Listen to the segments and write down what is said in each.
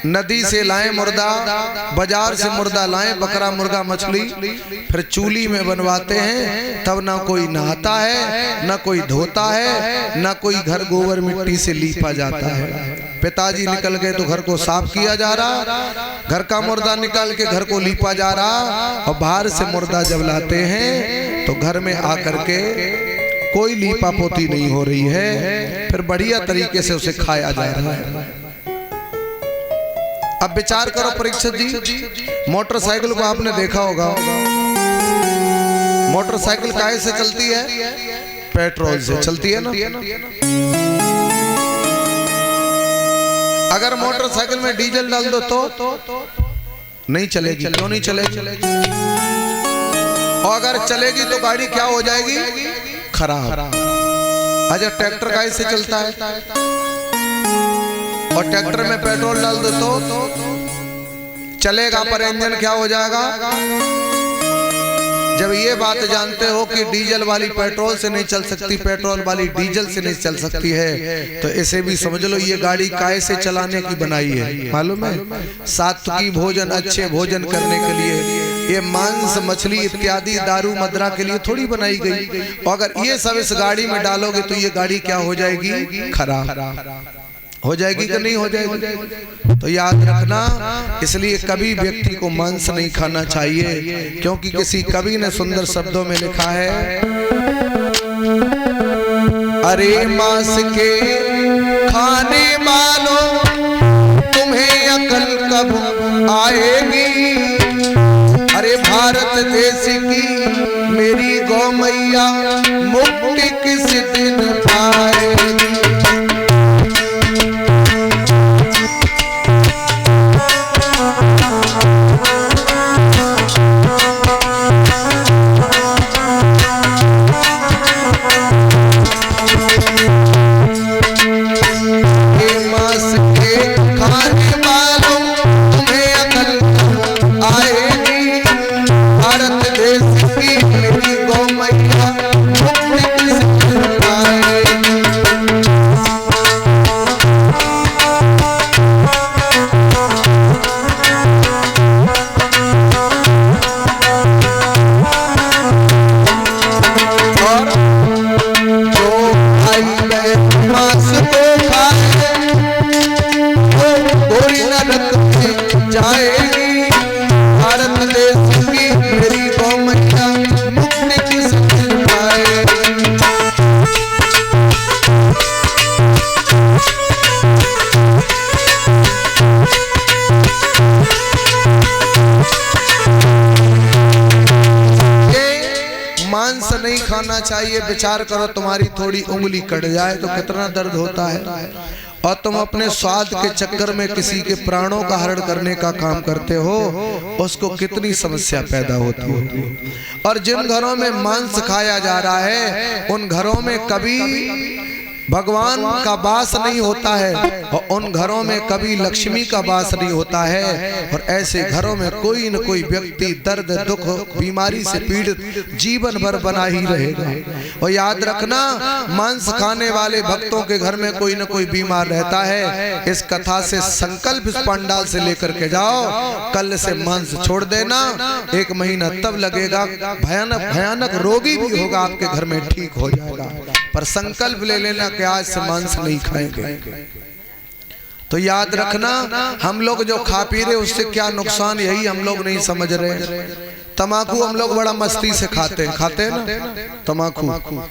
नदी से लाएं मुर्दा, बाजार से मुर्दा लाएं, बकरा मुर्गा मछली, फिर चूल्ही में बनवाते हैं। तब ना कोई नहाता है, ना कोई धोता है, ना कोई घर गोबर मिट्टी से लीपा जाता है। पिताजी निकल गए तो घर को साफ किया जा रहा, घर का मुर्दा निकाल के घर को लीपा जा रहा। और बाहर से मुर्दा जब लाते हैं तो घर में आकर के कोई लीपा पोती नहीं हो रही है, फिर बढ़िया तरीके से उसे खाया जा रहा है। अब विचार करो परीक्षित जी, मोटरसाइकिल को आपने देखा होगा, मोटरसाइकिल काहे से चलती है? पेट्रोल से चलती है ना। अगर मोटरसाइकिल में डीजल डाल दो तो नहीं चलेगी। क्यों नहीं चलेगी? और अगर चलेगी तो गाड़ी क्या हो जाएगी? खराब। अच्छा, ट्रैक्टर काहे से चलता है? और ट्रैक्टर में पेट्रोल डाल दो तो चलेगा, पर इंजन क्या हो जाएगा? जब ये बात जानते हो कि डीजल वाली पेट्रोल से नहीं चल सकती, पेट्रोल वाली डीजल से नहीं चल सकती है, तो इसे भी समझ लो ये गाड़ी काहे से चलाने की बनाई है? मालूम है? सात्विकी भोजन, अच्छे भोजन करने के लिए। ये मांस मछली इत्यादि दारू मदरा के लिए थोड़ी बनाई गई। और अगर ये सब इस गाड़ी में डालोगे तो ये गाड़ी क्या हो जाएगी? खराब हो जाएगी कि नहीं हो जाएगी? तो याद रखना, इसलिए कभी व्यक्ति को मांस नहीं खाना चाहिए, क्योंकि किसी कवि ने सुंदर शब्दों में लिखा है, अरे मांस के खाने वालों तुम्हें अकल कब आएगी? अरे भारत देश की मेरी गौ मैया मुक्ति किस दिन पाएगी? नहीं खाना चाहिए। विचार करो, तुम्हारी थोड़ी उंगली कट जाए तो कितना दर्द होता है, और तुम अपने स्वाद के चक्कर में किसी के प्राणों का हरण करने का काम करते हो, उसको कितनी समस्या पैदा होती होगी। और जिन घरों में मांस खाया जा रहा है उन घरों में कभी भगवान का वास नहीं होता है, और उन घरों में कभी लक्ष्मी का वास नहीं होता है। और ऐसे घरों में कोई न कोई व्यक्ति दर्द दुख बीमारी से पीड़ित जीवन भर बना ही रहेगा। और याद रखना, मांस खाने वाले भक्तों के घर में कोई न कोई बीमार रहता है। इस कथा से संकल्प इस पंडाल से लेकर के जाओ, कल से मांस छोड़ देना। 1 महीना तब लगेगा, भयानक भयानक रोगी भी होगा आपके घर में, ठीक हो जाएगा। पर संकल्प ले लेना कि आज से मांस नहीं खाएंगे। तो याद रखना, हम लोग जो खा पी रहे उससे क्या नुकसान, यही हम लोग नहीं समझ रहे। तमाकू हम लोग बड़ा मस्ती से खाते हैं ना तमाकू।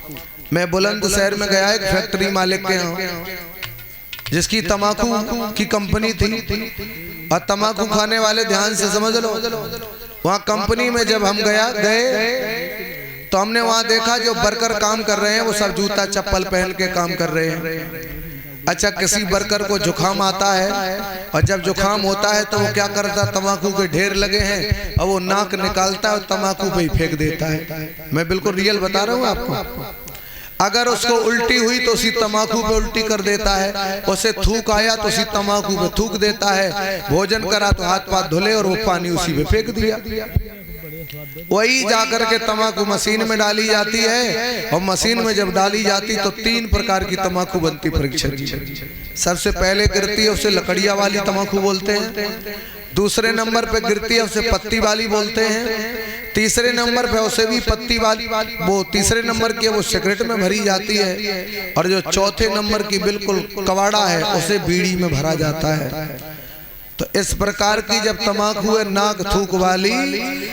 मैं बुलंदशहर में गया एक फैक्ट्री मालिक के यहाँ, जिसकी तमाकू की कंपनी थी। और तमाकू खाने वाले ध्यान से समझ लो, वहाँ कंपनी में जब हम गए तो हमने वहां देखा जो वर्कर काम कर रहे हैं वो सब जूता चप्पल पहन के काम कर रहे हैं। अच्छा, किसी वर्कर को जुकाम आता है, और जब जुकाम होता है तो वो क्या करता, तंबाकू के ढेर लगे हैं और वो नाक निकालता है और तंबाकू पे ही फेंक देता है। मैं बिल्कुल रियल बता रहा हूँ आपको। अगर उसको उल्टी हुई तो उसी तंबाकू पे उल्टी कर देता है, उसे थूक आया तो उसी तंबाकू पे थूक देता है, भोजन करा तो हाथ पाथ धुले और वो पानी उसी पे फेंक दिया। वही जाकर के तम्बाकू मशीन में डाली जाती है, और मशीन में जब डाली जाती तो 3 प्रकार की तम्बाकू बनती परीक्षक जी। सबसे पहले गिरती है उसे लकड़िया वाली तम्बाकू बोलते हैं, दूसरे नंबर पे गिरती है उसे पत्ती वाली बोलते हैं, तीसरे नंबर पे उसे भी पत्ती वाली, वो तीसरे नंबर की वो सिगरेट में भरी जाती है, और जो चौथे नंबर की बिल्कुल कवाड़ा है उसे बीड़ी में भरा जाता है। तो इस प्रकार की जब तम्बाकू है नाक थूक वाली,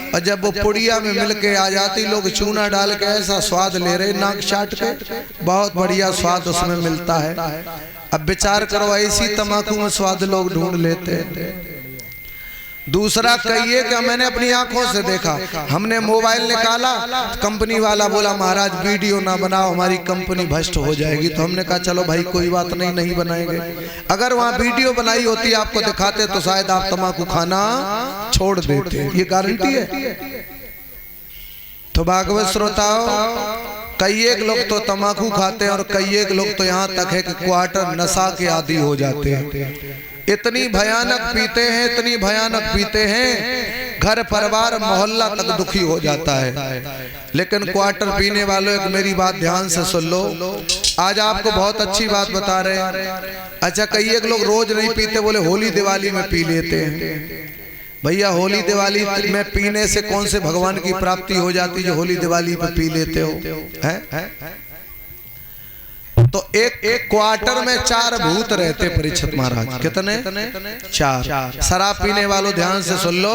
और जब वो पुड़िया में मिलके आ जाती, लोग चूना डाल के ऐसा स्वाद ले रहे नाक चाट के, बहुत बढ़िया स्वाद उसमें मिलता है। अब विचार करो ऐसी तम्बाकू में स्वाद लोग ढूंढ लेते हैं। दूसरा कहिए कि मैंने अपनी आंखों से देखा, हमने मोबाइल निकाला, कंपनी वाला बोला महाराज वीडियो ना बनाओ हमारी कंपनी भ्रष्ट हो जाएगी। तो हमने कहा चलो भाई कोई बात नहीं, नहीं बनाएंगे। अगर वहां वीडियो बनाई होती आपको दिखाते तो शायद आप तम्बाकू खाना छोड़ देते, ये गारंटी है। तो भागवत श्रोताओ, कई एक लोग तो तम्बाकू खाते हैं और कई एक लोग तो यहाँ तक है कि क्वार्टर नशा के आदी हो जाते हैं। इतनी भयानक पीते हैं, इतनी भयानक पीते हैं, घर परिवार मोहल्ला तक दुखी हो जाता है। लेकिन क्वार्टर पीने वालों, एक मेरी बात ध्यान से सुन लो, आज आपको बहुत अच्छी बात बता रहे हैं। अच्छा कई एक लोग रोज नहीं पीते, बोले होली दिवाली में पी लेते हैं। भैया होली दिवाली में पीने से कौन से भगवान की प्राप्ति हो जाती जो होली दिवाली पे पी लेते हो है? तो एक क्वार्टर में 4 भूत रहते परीक्षित महाराज। कितने? 4। शराब पीने वालों ध्यान से सुन लो,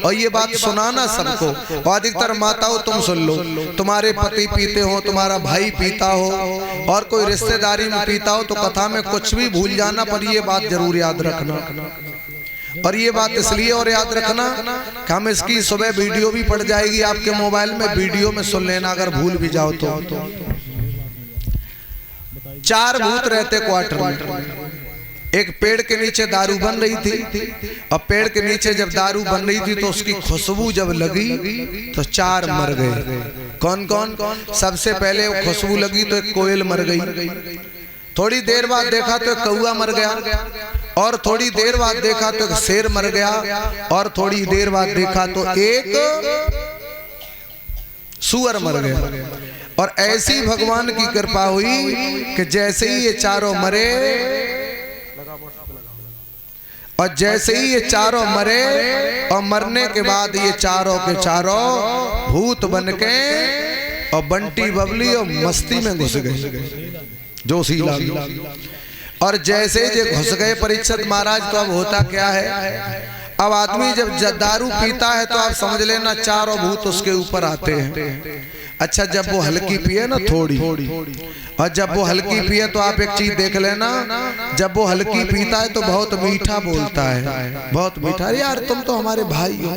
और ये बात सुनाना सबको। अधिकतर माताओं तुम सुन लो, तुम्हारे पति पीते हो, तुम्हारा भाई पीता हो, और कोई रिश्तेदारी में पीता हो, तो कथा में कुछ भी भूल जाना, पर ये बात जरूर याद रखना। और ये बात इसलिए और याद रखना कि हम इसकी सुबह वीडियो भी पड़ जाएगी आपके मोबाइल में, वीडियो में सुन लेना अगर भूल भी जाओ तो। 4 भूत रहते क्वार्टर में। एक पेड़ के नीचे दारू बन रही थी, और पेड़ के नीचे जब दारू बन रही थी तो उसकी खुशबू जब लगी तो 4 मर गए। कौन कौन? सबसे पहले खुशबू लगी तो एक कोयल मर गई, थोड़ी देर बाद देखा तो एक कौआ मर गया, और थोड़ी देर बाद देखा तो एक शेर मर गया, और थोड़ी देर बाद देखा तो एक सुअर मर गया। और ऐसी भगवान की कृपा हुई कि जैसे ही ये चारों मरे, और जैसे ही ये चारों मरे, और मरने के बाद ये चारों के चारों भूत बनके और बंटी बबली और मस्ती में घुस गए, जोशीला। और जैसे ये घुस गए परीक्षित महाराज, तो अब होता क्या है, अब आदमी जब दारू पीता है तो आप समझ लेना 4 भूत उसके ऊपर आते हैं। अच्छा जब वो हल्की पिए ना थोड़ी, और जब वो हल्की पिए तो आप एक चीज देख लेना, जब वो हल्की पीता है तो बहुत मीठा बोलता है, बहुत मीठा। यार तुम तो हमारे भाई हो,